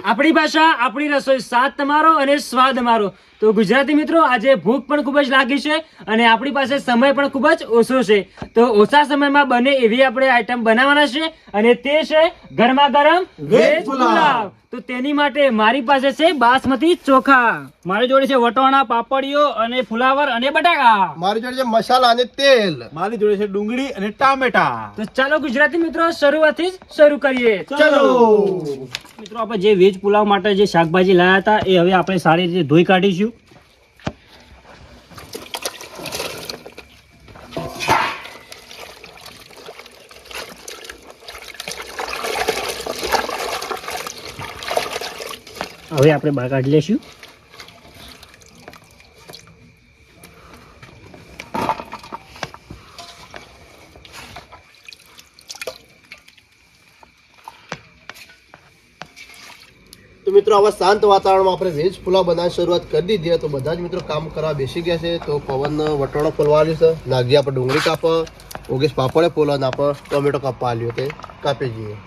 આપણી ભાષા, આપણી રસોઈ, સાથ તમારો અને સ્વાદ અમારો. તો ગુજરાતી મિત્રો, આજે ભૂખ પણ ખૂબ જ લાગી છે અને આપણી પાસે સમય પણ ખૂબ જ ઓછો છે. તો ઓછા સમયમાં બને એવી આપણે આઈટમ બનાવવાના છે અને તે છે ગરમા ગરમ વેજ પુલાવ. તો તેની માટે મારી પાસે છે બાસમતી ચોખા, મારી જોડે છે વટોણા, પાપડીઓ અને ફુલાવર અને બટાકા, મારી જોડે છે મસાલા અને તેલ, મારી જોડે છે ડુંગળી અને ટામેટા. તો ચાલો ગુજરાતી મિત્રો, શરૂઆતથી જ શરૂ કરીએ. ચલો. મિત્રો, આપણે જે વેજ પુલાવ માટે જે શાકભાજી લાવ્યા હતા એ હવે આપણે સારી રીતે ધોઈ કાઢીશું. હવે આપણે બહાર કાઢી લઈશું. તો મિત્રો, આવા શાંત વાતાવરણમાં આપણે વેજ પુલાવ બનાવવાની શરૂઆત કરી દીધી. તો બધા જ મિત્રો કામ કરવા બેસી ગયા છે. તો પવન વટોણો ફોલવાનું છે, નાગજી આપણે ડુંગળી કાપવા, ઓગેશ પાપડે ફોલવા અને આપણે ટોમેટો કાપવા આવ્યો તે કાપી જઈએ.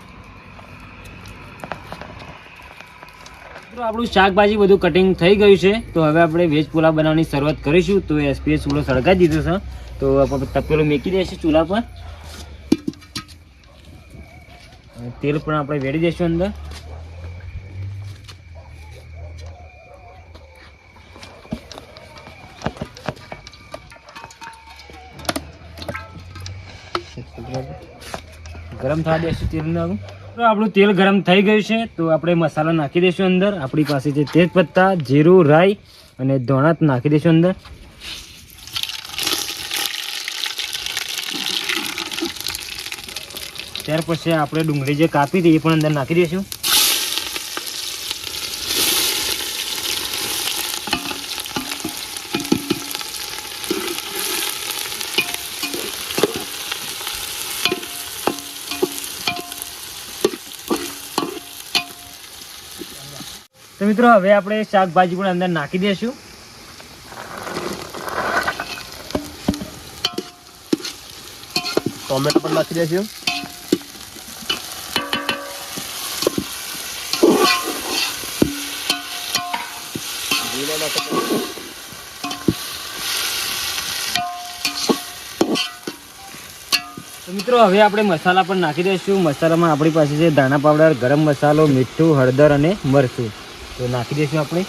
મિત્રો, આપણું શાકભાજી બધું કટિંગ થઈ ગયું છે. તો હવે આપણે વેજ પુલાવ બનાવવાની શરૂઆત કરીશું. તો એસપીએસ ચૂલો સળગાવી દીધો છે. તો આપણે તપેલું મૂકી દઈશું ચૂલા પર. અને તેલ પણ આપણે વેડી દઈશું અંદર. ગરમ થવા દઈશું તેલને. તો આપણું તેલ ગરમ થઈ ગયું છે. તો આપણે મસાલા નાખી દઈશું અંદર. આપણી પાસે છે તેજ પત્તા, જીરું, રાઈ અને ધોણા નાખી દઈશું અંદર. ત્યાર પછી આપણે ડુંગળી જે કાપી હતી એ પણ અંદર નાખી દઈશું. તો મિત્રો, હવે આપણે શાકભાજી પણ અંદર નાખી દઈશું. ટોમેટો પણ નાખી દઈશું. તો મિત્રો, હવે આપણે મસાલા પણ નાખી દઈશું. મસાલામાં આપણી પાસે છે ધાણા પાવડર, ગરમ મસાલો, મીઠું, હળદર અને મરચું. તો નાખી દઈશું આપણે.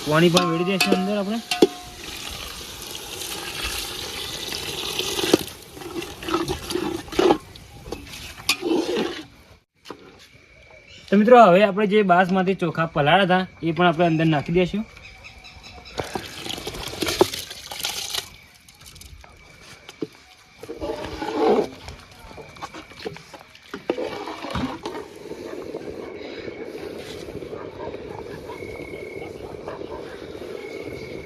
પાણી પણ વેડી દઈશું અંદર આપણે. તો મિત્રો, હવે આપણે જે બાસમતી ચોખા પલાળ્યા હતા એ પણ આપણે અંદર નાખી દઈશું.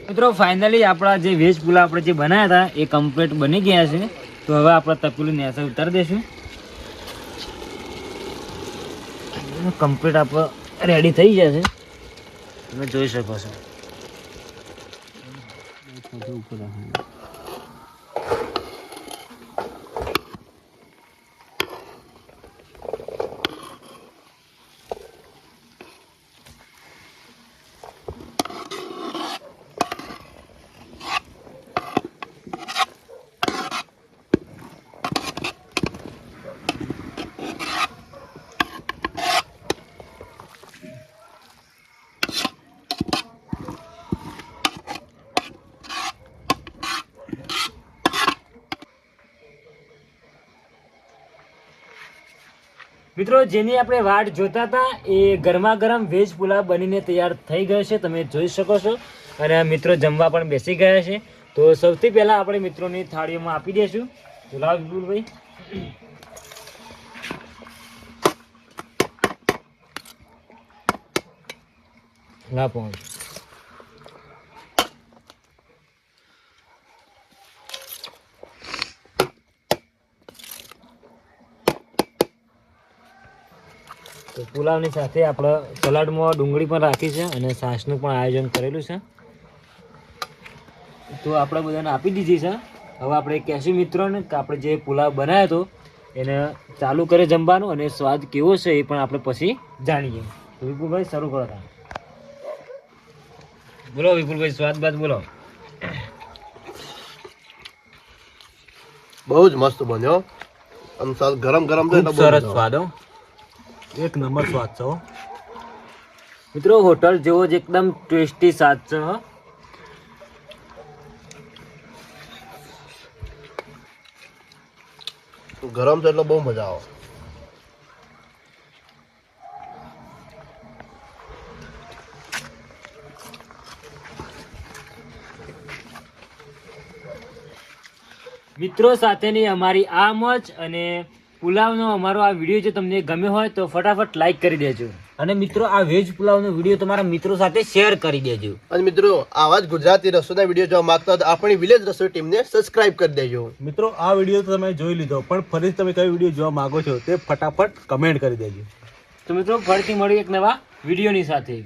મિત્રો, ફાઇનલી આપણા જે વેજ પુલાવ આપણે જે બનાવ્યા હતા એ કમ્પ્લીટ બની ગયા છે. તો હવે આપણે તપેલું નેસે ઉતારી દઈશું. કમ્પ્લીટ આપણે રેડી થઈ જશે, તમે જોઈ શકો છો. મિત્રો, જેની આપણે વાટ જોતા હતા એ ગરમા ગરમ વેજ પુલાવ બનીને તૈયાર થઈ ગયો છે, તમે જોઈ શકો છો. અને મિત્રો જમવા પણ બેસી ગયા છે. તો સૌથી પહેલા આપણે મિત્રોની થાળીઓમાં આપી દઈશું. લાવ વિપુલભાઈ. ના પહોંચ. પુલાવની સાથે આપણે સલાડમાં ડુંગળી પણ રાખી છે અને છાશનું પણ આયોજન કરેલું છે. તો આપણે બધાને આપી દીધી છે. હવે આપણે કહેશું મિત્રોને કે આપણે જે પુલાવ બનાવ્યો હતો એને ચાલુ કરે જમવાનું અને સ્વાદ કેવો છે એ પણ આપણે પછી જાણીએ. તો વિપુલભાઈ શરૂ કરો તમે. બોલો વિપુલભાઈ, સ્વાદ બાદ બોલો. બહુ જ મસ્ત બન્યો. આમ સાલ ગરમ ગરમ તો એટલે બહુ સરસ મજા આવે. સ્વાદ હો. એક નંબર સ્વાદ છે હો. મિત્રો હોટલ જેવો જ એકદમ ટેસ્ટી સ્વાદ છે. હો. ગરમ છે એટલે બહુ મજા આવે. મિત્રો સાથેની અમારી આ મોજ અને પુલાવનો અમારો આ વિડીયો જો તમને ગમ્યો હોય તો ફટાફટ લાઈક કરી દેજો. અને મિત્રો આ વેજ પુલાવનો વિડીયો તમારા મિત્રો સાથે શેર કરી દેજો. અને મિત્રો આવા જ ગુજરાતી રસોઈના વિડીયો જોવા માંગતા હોય તો આપણી વિલેજ રસોઈ ટીમને સબસ્ક્રાઇબ કરી દેજો. મિત્રો આ વિડીયો તો તમે જોઈ લીધો, પણ ફરીથી તમે કયો વિડીયો જોવા માંગો છો તે ફટાફટ કમેન્ટ કરી દેજો. તો મિત્રો ફરીથી મળીએ એક નવા વિડીયોની સાથે.